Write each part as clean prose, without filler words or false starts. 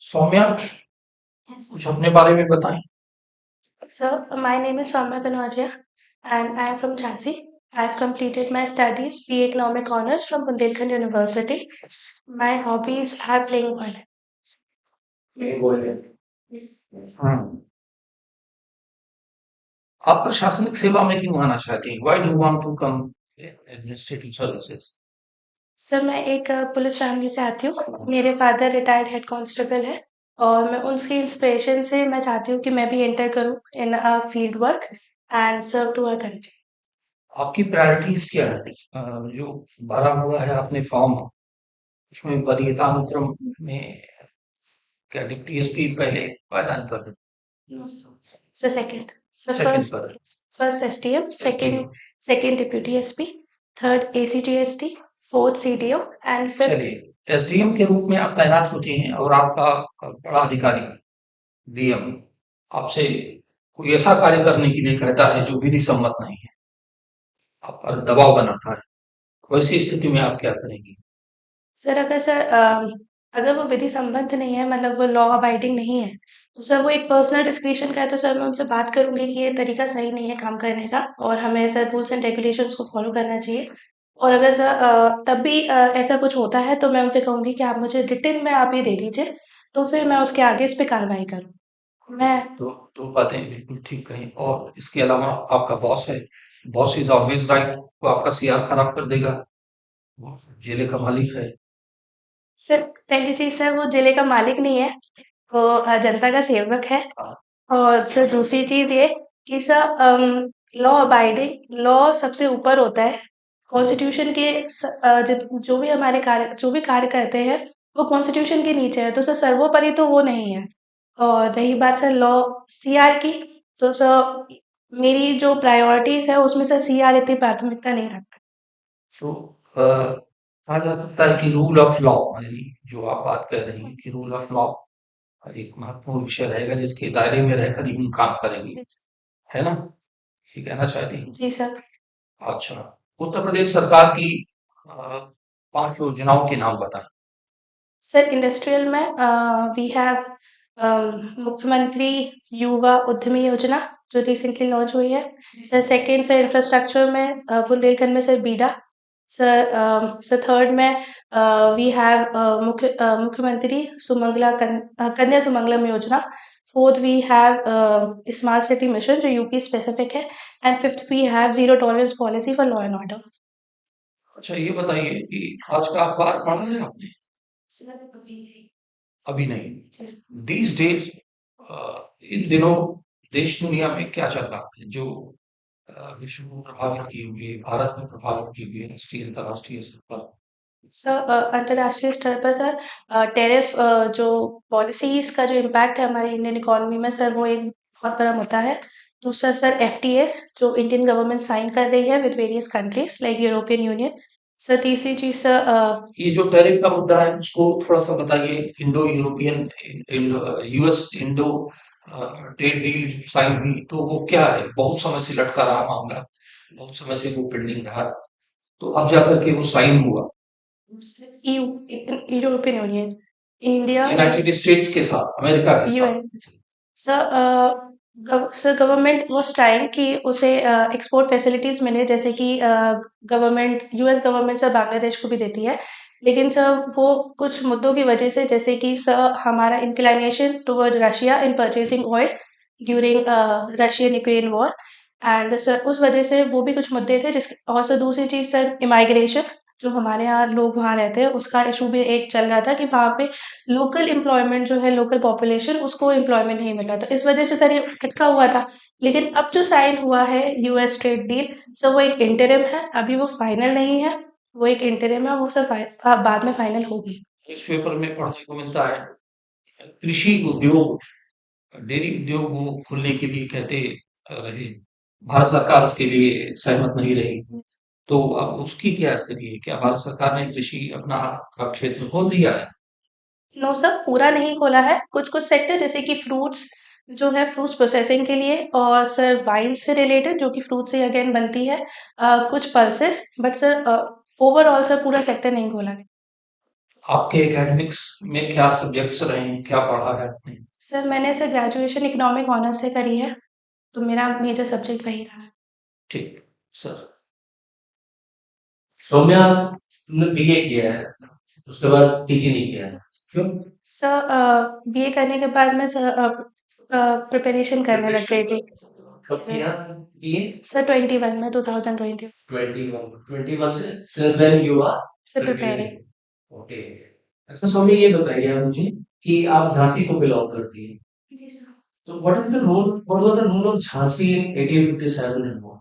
Saumya, Yes. कुछ अपने बारे में बताएं। So, my name is Soumya Kanwajia and I am from Jhansi. I have completed my studies BA Economic Honors from Bundelkhand University. My hobbies are playing violin. ये बोले। हाँ। आप प्रशासनिक सेवा में क्यों आना चाहती हैं? Why do you want to come administrative services? Sir मैं एक पुलिस फैमिली से आती हूँ। मेरे फादर रिटायर्ड हेड कांस्टेबल है और मैं उनकी इंस्पिरेशन से मैं चाहती हूँ कि मैं भी एंटर करूँ in field work and serve to our country. आपकी प्रायोरिटीज क्या है? जो भरा हुआ है आपने फॉर्म, उसमें वरीयता अनुक्रम में क्या डिप्टी एसपी पहले पायदान पर? So second. So सेकंड पर first STM, STM. second deputy SP, third ACGST, fourth CDO and fifth। चलिए, एसडीएम के रूप में आप तैनात होते हैं और आपका बड़ा अधिकारी डीएम आपसे कोई ऐसा कार्य करने के लिए कहता है जो विधि सम्मत नहीं है, आप पर दबाव बनाता है, वैसी स्थिति में आप क्या करेंगी? सर अगर वो विधि संबद्ध नहीं है, मतलब वो लॉ अबाइडिंग नहीं है, तो सर वो एक पर्सनल डिस्क्रिप्शन का है, तो सर मैं उनसे बात करूंगी कि ये तरीका सही नहीं है काम करने का और हमें सर रूल्स एंड रेगुलेशंस को फॉलो करना चाहिए। और अगर सर तब भी ऐसा कुछ होता है तो मैं उनसे कहूंगी कि आप मुझे रिटन में आप ये दे दीजिए, तो फिर मैं उसके आगे इस पे कार्रवाई करूँ। मैं तो दो बातें बिल्कुल ठीक कहीं, और इसके अलावा आपका बॉस है, बॉस इज ऑलवेज राइट, वो आपका सीआर खराब कर देगा, वो जिले का मालिक है। सर पहली चीज सर वो जिले का मालिक नहीं है, वो जनता का सेवक है। और सर दूसरी चीज ये कि सर लॉ अबाइडिंग लॉ सबसे ऊपर होता है। कॉन्स्टिट्यूशन के जो भी हमारे कार्य जो भी कार्य करते हैं वो कॉन्स्टिट्यूशन के नीचे है, तो सर सर्वोपरि तो वो नहीं है। और रही बात सर लॉ सीआर की, तो सर मेरी जो प्रायोरिटीज है उसमें सर सीआर इतनी प्राथमिकता नहीं रखता। तो कहा जा सकता है कि रूल ऑफ लॉ, यानी जो आप बात कर रही हैं कि रूल ऑफ लॉ एक महत्वपूर्ण विषय रहेगा जिसके दायरे में रहकर ही हम काम करेंगे, है ना? ये कहना चाहती हैं? जी सर। अच्छा, उत्तर प्रदेश सरकार की 5 योजनाओं के नाम बताएं। सर इंडस्ट्रियल में वी हैव मुख्यमंत्री युवा उद्यमी योजना जो रिसेंटली लॉन्च हुई है। सर सेकंड सर इंफ्रास्ट्रक्चर में बुंदेलखंड में सर बीडा। सर थर्ड में we have Mukhyamantri Kanya Sumangalam Yojana. Fourth we have smart city mission जो यूपी स्पेसिफिक है। And fifth we have zero tolerance policy for law and order. अच्छा, ये बताइए कि आज का अखबार पढ़ा है आपने? अभी नहीं। दीज डेज, इन दिनों देश दुनिया में क्या चल रहा है जो विश्व को प्रभावित किए हुए, भारत में प्रभावित किए हुए राष्ट्रीय अंतर्राष्ट्रीय स्तर पर? सर अंतर्राष्ट्रीय स्तर पर सर टैरिफ जो पॉलिसीज का जो इम्पैक्ट है हमारी इंडियन इकोनॉमी में सर वो एक बहुत बड़ा मुद्दा है। दूसरा सर एफटीएस जो इंडियन गवर्नमेंट साइन कर रही है with various countries like European union. Sir तीसरी चीज सर ये जो टैरिफ का मुद्दा है उसको थोड़ा सा बताइए। Indo European, US Indo trade deal sign हुई, तो वो क्या है? बहुत समय से लटका रहा मामला, बहुत समय से वो पेंडिंग रहा, तो अब जाकर के वो साइन हुआ EU European union India United states के साथ, अमेरिका के साथ। UN. Sir government was trying कि उसे एक्सपोर्ट फैसिलिटीज मिले, जैसे कि government US government sir Bangladesh को भी देती है। लेकिन सर वो कुछ मुद्दों की वजह से, जैसे कि सर हमारा inclination toward Russia in purchasing oil during Russian Ukraine war. And sir उस वजह से वो भी कुछ मुद्दे थे जिस और सर दूसरी चीज़ सर इमाइग्रेशन जो हमारे यहाँ लोग वहाँ रहते हैं उसका इशू भी एक चल रहा था कि वहाँ पे लोकल एम्प्लॉयमेंट जो है लोकल पॉपुलेशन उसको एम्प्लॉयमेंट नहीं मिल रहा था, इस वजह से सर ये अटका हुआ था। लेकिन अब जो साइन हुआ है यूएस ट्रेड डील, सर वो एक इंटरिम है, अभी वो फाइनल नहीं है। वो एक इंटरिम है, वो सर बाद में फाइनल होगी। न्यूज़पेपर में पढ़ने को मिलता है, कृषि उद्योग, डेयरी उद्योग वो खोलने के लिए कहते रहे, भारत सरकार उसके लिए सहमत नहीं रही। तो अब उसकी क्या स्थिति है? क्या भारत सरकार ने कृषि अपना का क्षेत्र खोल दिया है? नो सर पूरा नहीं खोला है, कुछ कुछ सेक्टर जैसे कि फ्रूट्स जो है फ्रूट्स प्रोसेसिंग के लिए, और सर वाइन से रिलेटेड जो कि फ्रूट से अगेन बनती है, कुछ pulses, but sir overall sir पूरा सेक्टर नहीं खोला गया। आपके एकेडमिक्स में क्या सब्जेक्ट्स रहे हैं, क्या पढ़ा है आपने? सर मैंने सर ग्रेजुएशन इकोनॉमिक ऑनर्स से करी है, तो मेरा मेजर सब्जेक्ट वही रहा है। ठीक, सर। सौम्या, तुमने बीए किया है, उसके बाद पीजी नहीं किया है, क्यों? सर बीए करने के बाद मैं सर प्रिपरेशन करने लग गई थी। कब किया बीए? सर 21 में 2020 21 से since then you are से preparing. प्रिपेयरिंग। ओके। अच्छा सौम्या, ये बताइए आप मुझे कि आप झांसी को बिलोंग करती है, जी सर। तो what was the role of Jhansi in 1857 and what?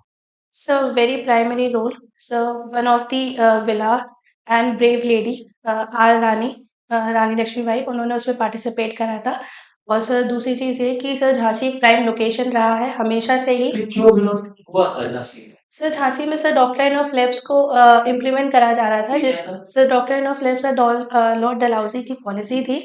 So very primary role. So one of the villa and brave lady are Rani Rani Laxmibai, उन्होंने उसमें पार्टिसिपेट करा था। और सर दूसरी चीज़ ये कि सर झांसी एक प्राइम लोकेशन रहा है हमेशा से ही। फिर क्यों बिलोंग हुआ था झांसी में? सर झांसी में सर डॉक्ट्राइन ऑफ लेप्स को इम्प्लीमेंट करा जा रहा था। ये जिस क्या था? Sir doctrine of lapse Lord Dalhousie की पॉलिसी थी,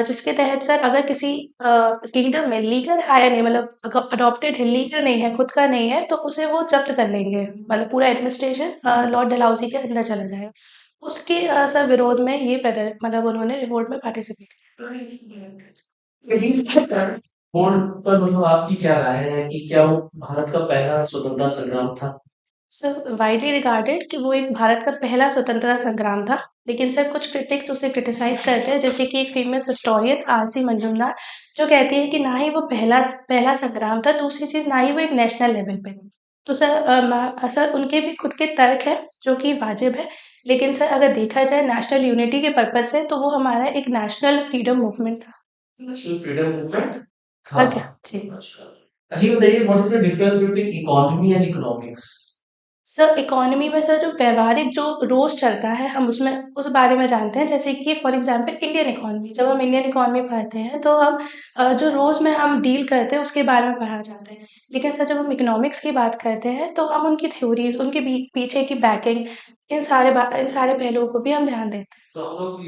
जिसके तहत सर अगर किसी किंगडम में लीगल है नहीं, मतलब अडॉप्टेड है, लीगल नहीं है, खुद का नहीं है, तो उसे वो जब्त कर लेंगे, मतलब पूरा एडमिनिस्ट्रेशन लॉर्ड डलहौजी के अंदर चला जाएगा। उसके सर विरोध में ये मतलब उन्होंने रिवोल्ट में पार्टिसिपेट बोर्ड पर मतलब आपकी क्या राय है कि क्या वो भारत का पहला स्वतंत्रता संग्राम था? सर वाइडली रिगार्डेड कि वो एक भारत का पहला स्वतंत्रता संग्राम था, लेकिन सर कुछ क्रिटिक्स उसे क्रिटिसाइज करते हैं, जैसे कि एक फेमस हिस्टोरियन आर.सी. मंजुनाथ, जो कहती है कि ना ही वो पहला पहला संग्राम था, दूसरी चीज़ ना ही वो एक नेशनल लेवल पे था। तो सर उनके भी खुद के तर्क हैं, जो कि वाजिब है, लेकिन सर अगर देखा जाए नेशनल यूनिटी के पर्पज़ से, तो वो हमारा एक नेशनल फ्रीडम मूवमेंट था। नेशनल फ्रीडम मूवमेंट था। ओके, जी। अच्छा ये बताइए, what is the difference between economy and economics? Sir economy में सर जो व्यवहारिक जो रोज़ चलता है, हम उसमें उस बारे में जानते हैं। जैसे कि फॉर एग्ज़ाम्पल इंडियन इकोनॉमी, जब हम इंडियन इकोनॉमी पढ़ते हैं, तो हम जो रोज़ में हम डील करते हैं उसके बारे में पढ़ा जाता है। लेकिन सर जब हम इकोनॉमिक्स की बात करते हैं, तो हम उनकी थ्योरीज़, उनके पीछे की बैकिंग, इन सारे पहलुओं को भी हम ध्यान देते हैं। तो हम लोग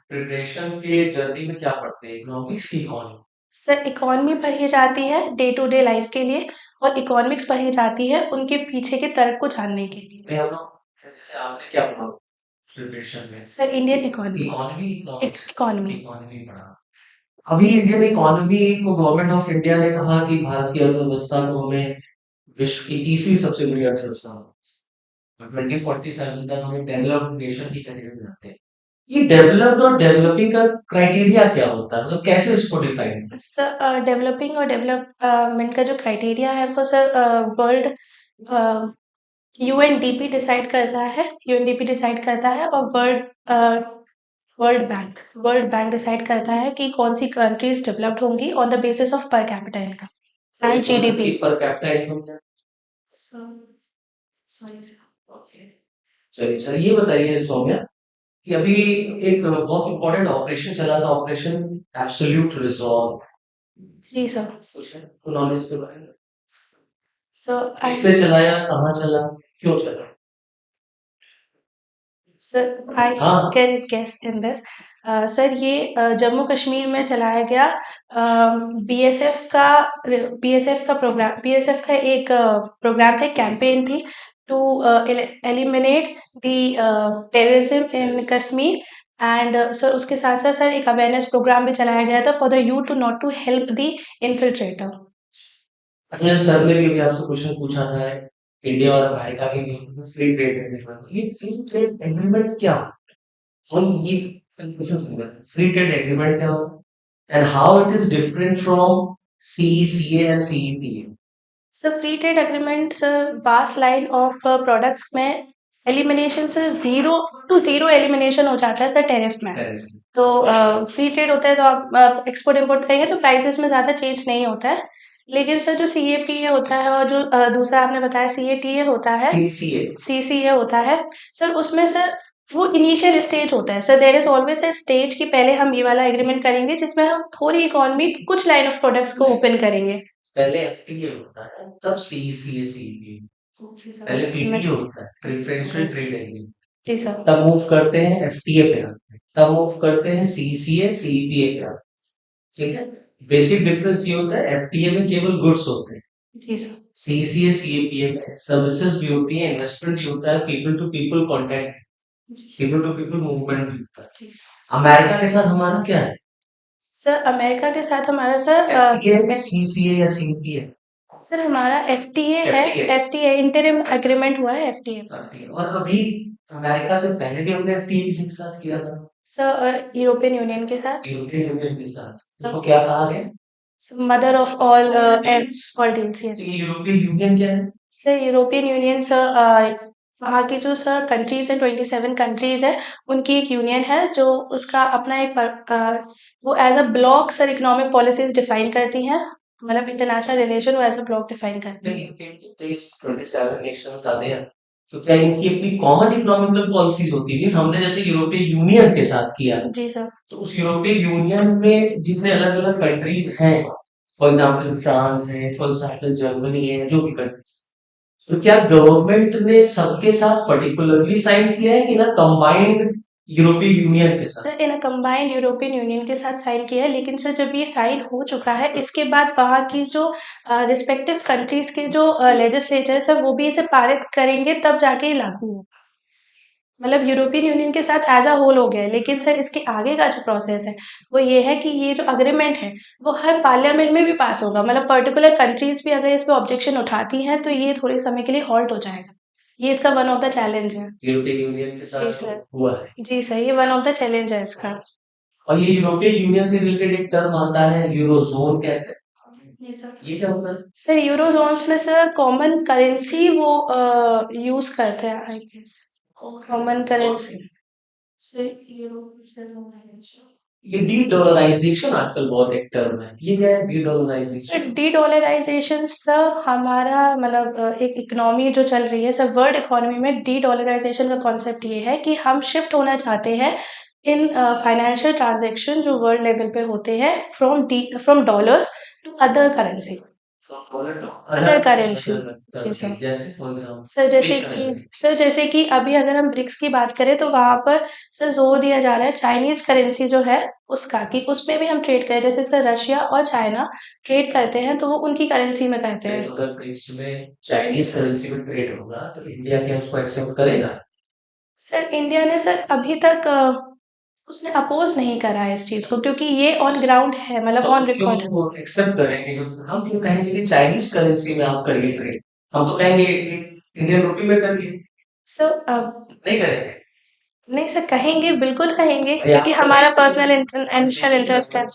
प्रिपरेशन के जर्नी में क्या पढ़ते हैं, इकोनॉमिक्स की इकोनॉमी? सर इकोनॉमी पढ़ी जाती है डे टू डे लाइफ के लिए, और इकोनॉमिक्स पढ़ी जाती है उनके पीछे के तर्क को जानने के लिए। मैं हम लोग जैसे आपने क्या पढ़ा प्रिपरेशन में? Sir Indian economy. Economy, economics, economy. Economy पढ़ा। अभी इंडियन इकोनॉमी को गवर्नमेंट ऑफ इंडिया ने कहा कि भारत की अर्थव्यवस्था को हमें विश्व की तीसरी सबसे बड़ी अर्थव्यवस्था 2047 तक हमें डेवलप्ड नेशन की कैटेगरी में आते हैं। ये डेवलप्ड और डेवलपिंग का क्राइटेरिया क्या होता है, मतलब कैसे इसको डिफाइन? सर डेवलपिंग और डेवलपमेंट का जो क्राइटेरिया है वो सर यूएनडीपी डिसाइड करता है। यूएनडीपी डिसाइड करता है, और वर्ल्ड बैंक डिसाइड करता है कि कौन सी कंट्रीज डेवलप्ड होंगी on the basis of per capita income and GDP. Per capita income क्या? Sorry sir. ओके, चलिए सर ये बताइए सौम्या कि अभी एक बहुत इंपॉर्टेंट ऑपरेशन चला था, ऑपरेशन एब्सोल्यूट रिजॉल्व, जी सर। कुछ है तो नॉलेज के बारे में? सर किसने चलाया, कहाँ चला, क्यों चला? सर आई हाँ। Can guess in this. Sir ये जम्मू कश्मीर में चलाया गया बीएसएफ का प्रोग्राम, बीएसएफ का एक प्रोग्राम था, कैंपेन थी to eliminate the terrorism in Kashmir. And sir उसके साथ साथ सर एक अवेयरनेस प्रोग्राम भी चलाया गया था for the youth to not to help the infiltrator. अच्छा सर ने भी अभी आपसे क्वेश्चन पूछा था, इंडिया और अमेरिका के बीच फ्री ट्रेड एग्रीमेंट, ये फ्री ट्रेड एग्रीमेंट क्या, हम ये कंफ्यूजन हो गया, फ्री ट्रेड एग्रीमेंट क्या होता है and how it is different from CECA and CEPA? Sir free trade agreement sir vast line of products में एलिमिनेशन से जीरो एलिमिनेशन हो जाता है सर टैरिफ में। तो फ्री ट्रेड होता है, तो आप एक्सपोर्ट इम्पोर्ट करेंगे तो प्राइसेस में ज़्यादा चेंज नहीं होता है। लेकिन सर जो सीएपीए होता है, और जो दूसरा आपने बताया सीएटीए होता है, सीसीए होता है, सर उसमें सर वो इनिशियल स्टेज होता है। Sir there is always a stage कि पहले हम ये वाला एग्रीमेंट करेंगे जिसमें हम थोड़ी इकोनॉमी कुछ लाइन ऑफ प्रोडक्ट्स को ओपन करेंगे। पहले एफटीए होता है, तब सीईसीए सीईपीए, पहले पीटीए होता है, प्रेफरेंशियल ट्रेड एग्रीमेंट, जी सर। तब मूव करते हैं एफटीए पे आते हैं, तब मूव करते हैं सीसीए सीईपीए पे आते हैं, ठीक है? बेसिक डिफरेंस ये होता है, एफटीए में केवल गुड्स होते हैं, जी सर। सीसीए सीईपीए में सर्विसेज भी होती है, इन्वेस्टमेंट भी होता है, people to people contact people to people movement भी होता है। जी। अमेरिका के साथ हमारा क्या है? सर अमेरिका के साथ हमारा सर एफटीए, सीसीए या सीपीए? सर हमारा एफटीए है। FTA एफटीए इंटरिम एग्रीमेंट हुआ है एफटीए। और अभी अमेरिका से पहले भी हमने एफटीए किसी के साथ किया था, सर यूरोपियन यूनियन के साथ। यूरोपियन यूनियन के साथ। उसको क्या कहा गया? Mother of all Deals। All deals, yes. तो ये यूरोपियन यूनियन क्या है? सर यूरोपियन यूनियन सर वहाँ की जो सर कंट्रीज है 27 कंट्रीज है, उनकी एक यूनियन है जो उसका अपना एक वो as a block sir economic policies define करती हैं। मतलब इंटरनेशनल रिलेशन वो एज अ ब्लॉक डिफाइन करती नहीं, है। इनके 27 नेशंस आते हैं, तो क्या इनकी अपनी कॉमन इकोनॉमिकल पॉलिसीज होती है? हमने जैसे यूरोपियन यूनियन के साथ किया, जी सर। तो उस यूरोपियन यूनियन में जितने अलग अलग कंट्रीज हैं, फॉर एग्जाम्पल फ्रांस है, फॉर एग्जाम्पल जर्मनी है, जो भी कंट्रीज, तो क्या गवर्नमेंट ने सबके साथ पर्टिकुलरली साइन किया है कि ना कंबाइंड यूरोपियन यूनियन के साथ? Sir in a combined European union के साथ साइन किया है, लेकिन सर जब ये साइन हो चुका है इसके बाद वहाँ की जो रिस्पेक्टिव कंट्रीज के जो लेजिस्लेचर्स है वो भी इसे पारित करेंगे तब जाके ये लागू होगा। मतलब यूरोपियन यूनियन के साथ एज अ होल हो गया है, लेकिन सर इसके आगे का जो प्रोसेस है वो ये है कि ये जो अग्रीमेंट है वो हर पार्लियामेंट में भी पास होगा। मतलब पर्टिकुलर कंट्रीज भी अगर इस पे ऑब्जेक्शन उठाती हैं तो ये थोड़े समय के लिए हॉल्ट हो जाएगा। ये इसका वन ऑफ द चैलेंज है। यूरोपियन यूनियन के जी साथ सर। हुआ है। जी सर, ये वन ऑफ द चैलेंज है इसका। और ये यूरोपियन यूनियन से रिलेटेड एक टर्म आता है, यूरोजोन कहते हैं, जी सर। ये क्या होता है? सर यूरो जोन्स में सर कॉमन करेंसी वो यूज करते हैं आई गेस। कॉमन करेंसी से यूरो से ये डी डॉलराइजेशन आजकल बहुत एक टर्म है, ये क्या है de sir dollarisation? De dollarisation sir हमारा मतलब एक इकोनॉमी जो चल रही है सर, वर्ल्ड इकोनॉमी में डी डॉलराइजेशन का कॉन्सेप्ट ये है कि हम शिफ्ट होना चाहते हैं इन फाइनेंशियल ट्रांजैक्शन जो वर्ल्ड लेवल पे होते हैं from dollars to other currency. Other currency. जी सर। जैसे फॉर एग्जाम्पल सर जैसे विच कि करेंसी? सर जैसे कि अभी अगर हम ब्रिक्स की बात करें तो वहाँ पर सर जोर दिया जा रहा है चाइनीज करेंसी जो है उसका, कि उसमें भी हम ट्रेड करें। जैसे सर रशिया और चाइना ट्रेड करते हैं तो वो उनकी करेंसी में करते हैं। अगर ब्रिक्स में चाइनीज करेंसी में ट्रेड होगा तो इंडिया क्या उसको एक्सेप्ट करेगा? सर इंडिया ने सर अभी तक उसने अपोज नहीं करा है इस चीज को, क्योंकि ये ऑन ग्राउंड है, मतलब तो ऑन क्यों रिकॉर्ड। उसको एक्सेप्ट करेंगे? हम क्यों कहेंगे कि चाइनीज करेंसी में आप करिए ट्रेड? हम तो कहेंगे इंडियन रुपी में करिए। सर नहीं करेंगे? नहीं सर, कहेंगे, बिल्कुल कहेंगे, भाई क्योंकि आपका हमारा देश पर्सनल नेशनल इंटरेस्ट है।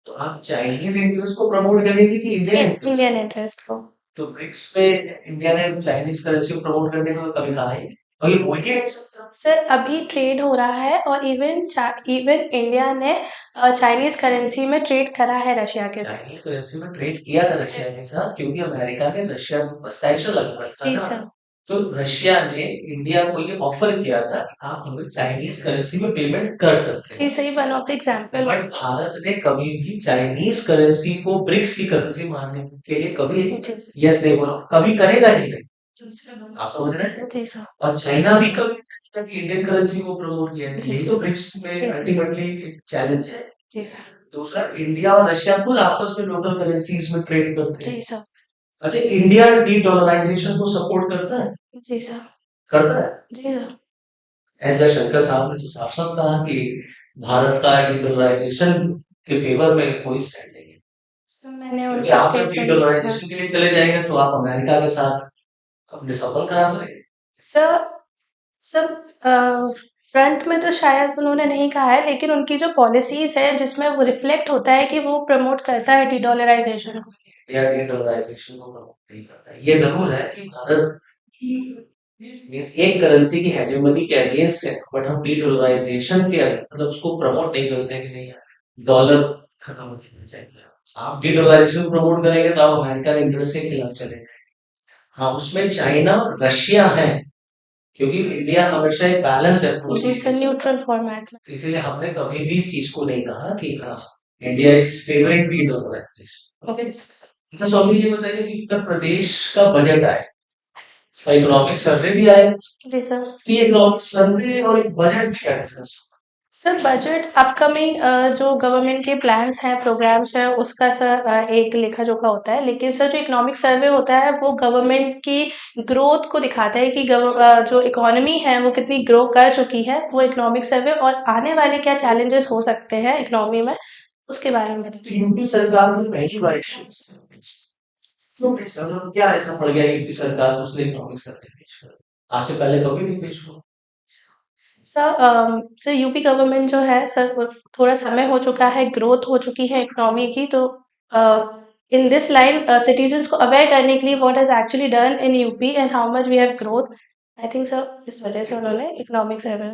तो आप चाइनीज इंटरेस्ट को प्रमोट करेंगे कि इंडियन इंटरेस्ट? इंडियन इंटरेस्ट को। तो ब्रिक्स पे इंडिया ने चाइनीज करेंसी को प्रमोट करने को तो कभी कहा ही नहीं, और ये हो ही नहीं सकता। सर अभी ट्रेड हो रहा है और इवन इंडिया ने चाइनीज करेंसी में ट्रेड करा है रशिया के साथ। चाइनीज करेंसी में ट्रेड किया था रशिया के साथ, क्योंकि अमेरिका ने रशिया के ऊपर सैंक्शन लगा रखा जी था। सर। तो रशिया ने इंडिया को ये ऑफर किया था कि आप हमें चाइनीज करेंसी में पेमेंट कर सकते जी हैं, सही, one of the example. But Bharat ने कभी भी चाइनीज करेंसी को ब्रिक्स की करेंसी मानने के लिए कभी जी सर। यस नहीं बोला, कभी करेगा ही नहीं। जी सर। आप समझ रहे हैं? जी सर। और चाइना भी कभी नहीं करेगा कि इंडियन करेंसी को प्रमोट किया है। जी यही सर। तो ब्रिक्स में जी सर। अल्टीमेटली एक चैलेंज है। जी सर। दूसरा, इंडिया और रशिया खुद आपस में लोकल करेंसीज में ट्रेड करते हैं। जी सर। अच्छा, इंडिया डी डॉलराइजेशन को सपोर्ट करता है? जी सर। करता है? जी सर। एस जयशंकर साहब ने तो साफ साफ कहा कि भारत का डी डॉलराइजेशन के फेवर में कोई स्टैंड नहीं है, सर मैंने क्योंकि उनका आप जब डी स्टेटमेंट देखा। डॉलराइजेशन के लिए चले जाएंगे तो आप अमेरिका के साथ अपने सफर खराब करेंगे। सर सर फ्रंट में तो शायद उन्होंने नहीं कहा है, लेकिन उनकी जो पॉलिसीज है जिसमें वो रिफ्लेक्ट होता है कि वो प्रमोट करता है डी डॉलराइजेशन को। या डी डॉलराइजेशन को प्रमोट नहीं करता है। ये जरूर है कि भारत मीन्स एक करेंसी की हेजेमनी के अगेंस्ट है, बट हम डी डॉलराइजेशन के मतलब उसको प्रमोट नहीं करते हैं कि नहीं यार डॉलर खत्म हो जाना चाहिए। आप डी डॉलराइजेशन प्रमोट करेंगे तो आप अमेरिकन इंटरेस्ट के खिलाफ चलेंगे। हाँ, उसमें चाइना और रशिया है, क्योंकि इंडिया हमेशा एक बैलेंस अप्रोच जी सर, न्यूट्रल फॉर्मेट में। तो इसीलिए हमने कभी भी इस चीज को नहीं कहा कि हाँ India is favouring de dollarisation. Okay sir. अच्छा स्वामी, ये बताइए कि उत्तर प्रदेश का बजट आए, इकोनॉमिक सर्वे भी आए, जी सर। तो ये इकोनॉमिक सर्वे और एक बजट क्या डिफरेंस? सर बजट अपकमिंग जो गवर्नमेंट के प्लान्स हैं, प्रोग्राम्स हैं, उसका सर एक लेखा-जोखा होता है। लेकिन सर जो इकोनॉमिक सर्वे होता है, वो गवर्नमेंट की ग्रोथ को दिखाता है कि जो इकोनॉमी है, वो कितनी ग्रो कर चुकी है, वो इकोनॉमिक सर्वे और आने वाले क्या चैलेंजेस हो सकते हैं इकोनॉमी में, उसके बारे में तो बताता यूपी सरकार ने पहली बार क्यों पेश कर रहा क्या ऐसा पड़ गया यूपी सरकार को उसने इकोनॉमिक सर्वे पेश कर आज से पहले कभी नहीं पेश हुआ सर यूपी गवर्नमेंट जो है सर वो थोड़ा समय हो चुका है, ग्रोथ हो चुकी है इकोनॉमी की तो इन दिस लाइन सिटीजन्स को अवेयर करने के लिए what has actually done in UP and how much we have growth I think sir इस वजह से उन्होंने इकोनॉमिक सर्वे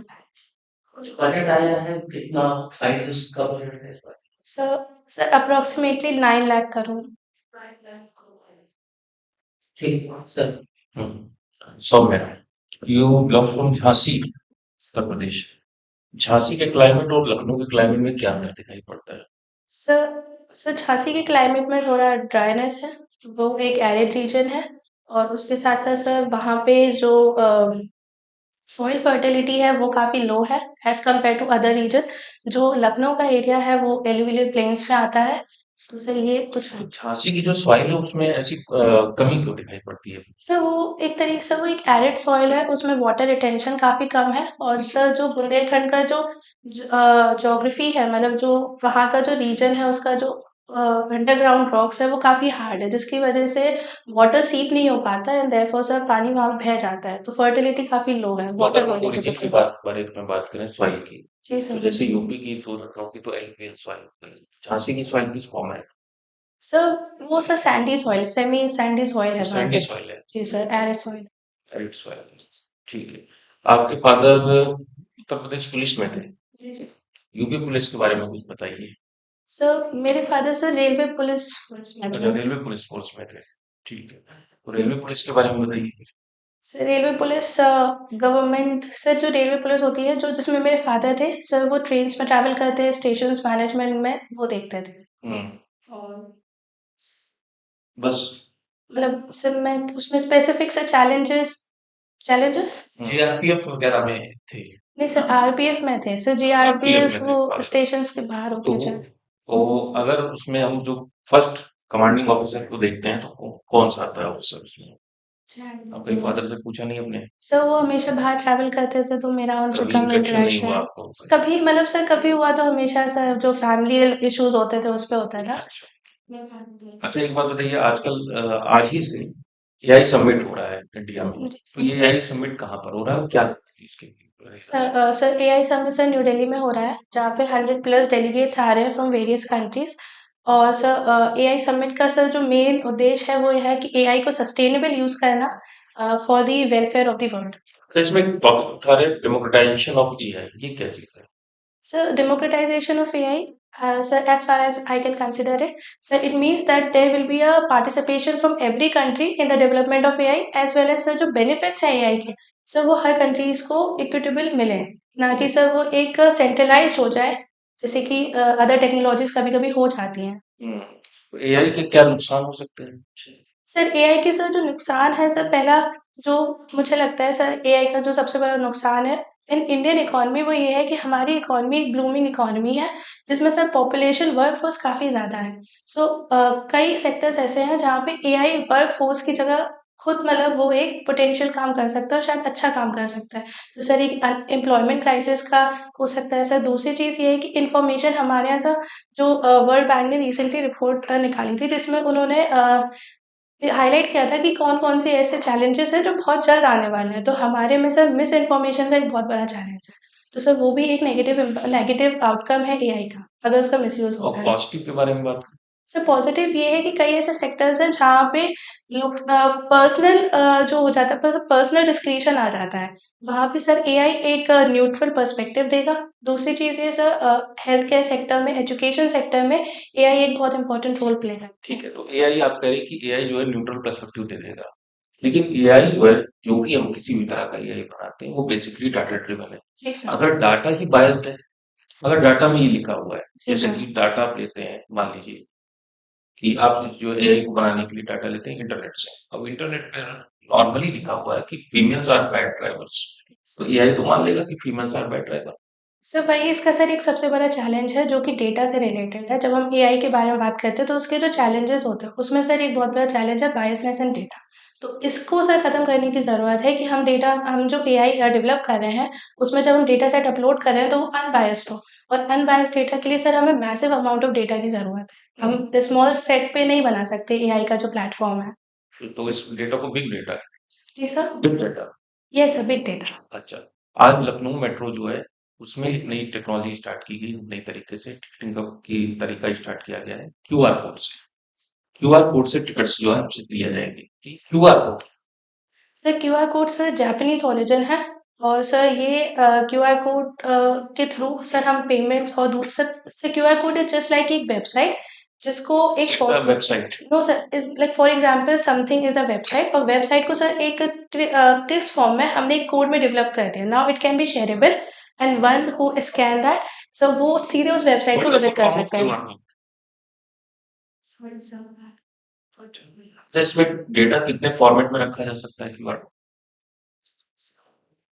जो बजट आया है कितना साइज उसका बजट है इस बार sir sir approximately 9 lakh crore ठीक sir Saumya, you belong from Jhansi, Uttar Pradesh. Jhansi के क्लाइमेट और लखनऊ के क्लाइमेट में क्या अंतर दिखाई पड़ता है? सर सर झांसी के क्लाइमेट में थोड़ा ड्राइनेस है, वो एक एरिड रीजन है और उसके साथ-साथ सर वहाँ पे जो सॉइल फर्टिलिटी है वो काफ़ी लो है as compare to other region. जो लखनऊ का एरिया है वो एल्यूवियल प्लेन्स में आता है, तो सर ये कुछ झांसी की जो सॉइल है उसमें ऐसी कमी क्यों दिखाई पड़ती है? सर वो एक तरीके से वो एक एरिड सॉइल है, उसमें वाटर रिटेंशन काफ़ी कम है और सर जो बुंदेलखंड का जो ज्योग्राफी है मतलब जो वहाँ का जो रीजन है उसका जो अंडरग्राउंड रॉक्स है वो काफ़ी हार्ड है जिसकी वजह से वाटर सीप नहीं हो पाता एंड देयरफॉर सर पानी वहाँ पे बह जाता है, तो फर्टिलिटी काफ़ी लो है तो वाटर अगर हम बॉडी की ओरिजिन की वजह बारे में बात करें सॉइल की, जी तो सर। जैसे यूपी की तो लखनऊ की तो एल्यूवियल सॉइल, झांसी की सॉइल किस फॉर्म है? सर वो sir sandy soil semi sandy soil है वहाँ सैंडी पे। सॉइल है, जी sir, arid soil. Arid soil है। ठीक है। आपके फादर उत्तर प्रदेश पुलिस में थे। यूपी पुलिस के बारे में कुछ बताइए। सर मेरे father sir railway police force में अच्छा, थे। रेलवे पुलिस फोर्स में थे। ठीक है। तो रेलवे पुलिस के बारे में बताइए। Sir railway police government sir जो रेलवे पुलिस होती है जो जिसमें मेरे फादर थे सर वो ट्रेन्स में ट्रैवल करते हैं स्टेशंस मैनेजमेंट में वो देखते थे और बस मतलब सर मैं उसमें स्पेसिफिक से चैलेंजेस चैलेंजेस जीआरपीएफ वगैरह में थे। नहीं सर आरपीएफ में थे सर आरपीएफ जीआरपीएफ में थे वो फादर। स्टेशंस के बाहर होती तो है सर। तो अगर उसमें हम जो फर्स्ट कमांडिंग ऑफिसर को देखते हैं तो कौन सा आता है ऑफिसर उसमें? आपके फादर से पूछा नहीं आपने? सर वो हमेशा बाहर ट्रैवल करते थे तो मेरा उनसे कभी कम इंटरेक्शन नहीं हुआ इंटरेक्शन आपका उनसे? कभी मतलब सर कभी हुआ तो हमेशा सर जो फैमिली इश्यूज होते थे उस पे होता था। अच्छा। अच्छा एक बात बताइए आजकल आज ही से एआई समिट हो रहा है इंडिया में। जी तो ये एआई समिट कहाँ पर हो रहा है और क्या इसके sir AI summit sir new Delhi में हो रहा है जहाँ पे 100 प्लस डेलीगेट्स आ रहे हैं फ्रॉम वेरियस कंट्रीज और सर एआई समिट का सर जो मेन उद्देश्य है वो यह है कि एआई को सस्टेनेबल यूज करना for the welfare of the world. तो इसमें एक टॉपिक उठा रहे हैं डेमोक्रेटाइजेशन ऑफ एआई ये क्या चीज है? So democratization of AI, so as far as I can consider it, so it means that there will be a participation from every country in the development of AI as well as जो benefits हैं AI के, so वो हर countries को equitable मिले, ना कि sir वो एक centralized हो जाए, जैसे कि other technologies कभी-कभी हो जाती हैं। तो एआई के क्या नुकसान हो सकते हैं? सर एआई के सर जो नुकसान है सर पहला जो मुझे लगता है सर एआई का जो सबसे बड़ा नुकसान है इन इंडियन इकोनॉमी वो ये है कि हमारी इकोनॉमी एक ब्लूमिंग इकोनॉमी है जिसमें सर पॉपुलेशन वर्कफोर्स काफ़ी ज़्यादा है। सो कई सेक्टर्स ऐसे हैं जहाँ पे एआई वर्कफोर्स की जगह खुद मतलब वो एक पोटेंशियल काम कर सकता है और शायद अच्छा काम कर सकता है। तो सर एक एम्प्लॉयमेंट क्राइसिस का हो सकता है सर। दूसरी चीज़ ये है कि इन्फॉर्मेशन हमारे यहाँ सर जो वर्ल्ड बैंक ने रिसेंटली रिपोर्ट निकाली थी जिसमें उन्होंने हाइलाइट किया था कि कौन-कौन से ऐसे चैलेंजेस हैं जो बहुत जल्द आने वाले हैं। तो हमारे में सर मिस इन्फॉर्मेशन का एक बहुत बड़ा चैलेंज है। तो सर वो भी एक नेगेटिव आउटकम है एआई का, अगर उसका मिसयूज़ और होता है। पॉजिटिव के बारे में बात करें सर पॉज़िटिव ये है कि कई ऐसे सेक्टर्स हैं जहाँ पे लोग पर्सनल जो हो जाता है पर्सनल डिस्क्रिशन आ जाता है। वहाँ पे सर एआई एक न्यूट्रल पर्सपेक्टिव देगा। दूसरी चीज़ ये सर हेल्थ केयर सेक्टर में, एजुकेशन सेक्टर में एआई एक बहुत इम्पोर्टेंट रोल प्ले करता है। ठीक है तो एआई आप कह रहे हैं कि एआई जो है न्यूट्रल पर्सपेक्टिव दे देगा लेकिन एआई जो है जो भी हम किसी भी तरह का एआई बनाते हैं वो बेसिकली डाटा ड्रिवन है। जी सर। अगर डाटा ही बायस्ड है अगर डाटा में ये लिखा हुआ है जी जैसे सर। कि डाटा आप लेते हैं मान लीजिए कि आप जो एआई को बनाने के लिए डाटा लेते हैं इंटरनेट से अब इंटरनेट पे नॉर्मली लिखा हुआ है कि फीमेल्स आर बैड ड्राइवर्स तो एआई तो मान लेगा कि females are bad driver sir वही इसका सर एक सबसे बड़ा चैलेंज है जो कि डेटा से रिलेटेड है। जब हम एआई के बारे में बात करते हैं तो उसके जो चैलेंजेस होते हैं उसमें सर एक बहुत बड़ा चैलेंज है बायसनेस इन डेटा। तो इसको सर ख़त्म करने की ज़रूरत है कि हम जो एआई डेवलप कर रहे हैं उसमें जब हम डेटा सेट अपलोड कर रहे हैं तो वो अनबायस्ड हो। और अनबायस्ड डेटा के लिए सर हमें मैसिव अमाउंट ऑफ डेटा की ज़रूरत है। हम स्मॉल सेट पे नहीं बना सकते एआई का जो प्लेटफ़ॉर्म है। तो इस डेटा को बिग डेटा जी sir. Big data yes sir, big data. अच्छा। आज लखनऊ मेट्रो जो है उसमें एक नई टेक्नोलॉजी स्टार्ट की गई, नई तरीके से टिकटिंग की तरीका स्टार्ट किया गया है क्यूआर कोड से। क्यूआर कोड से टिकट्स जो है हमसे दिए जाएंगे। QR code sir QR code sir Japanese origin है और सर ये क्यूआर कोड के थ्रू सर हम पेमेंट्स और sir QR code is just like एक वेबसाइट जिसको एक it's a website. No sir, like for example something is a website और वेबसाइट को सर एक टेक्स्ट फॉर्म में हमने एक कोड में डेवलप कर दिया। Now it can be shareable and one who scan that so वो सीधे उस वेबसाइट को व्हाट इज द विज़िट कर फॉर्म ऑफ सकता है। QR code? Sorry sir. तो इसमें डेटा कितने फॉर्मेट में रखा जा सकता है क्यूआर कोड?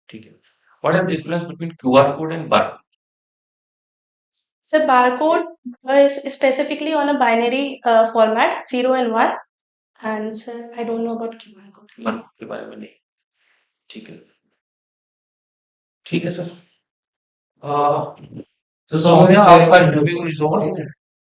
ठीक है। What is the difference between QR code and bar? So barcode is specifically on a binary format, 0 and 1. And sir, I don't know about QR code. QR के बारे में नहीं। ठीक है। ठीक है सर। तो सौम्या आपका इंटरव्यू इज ओवर।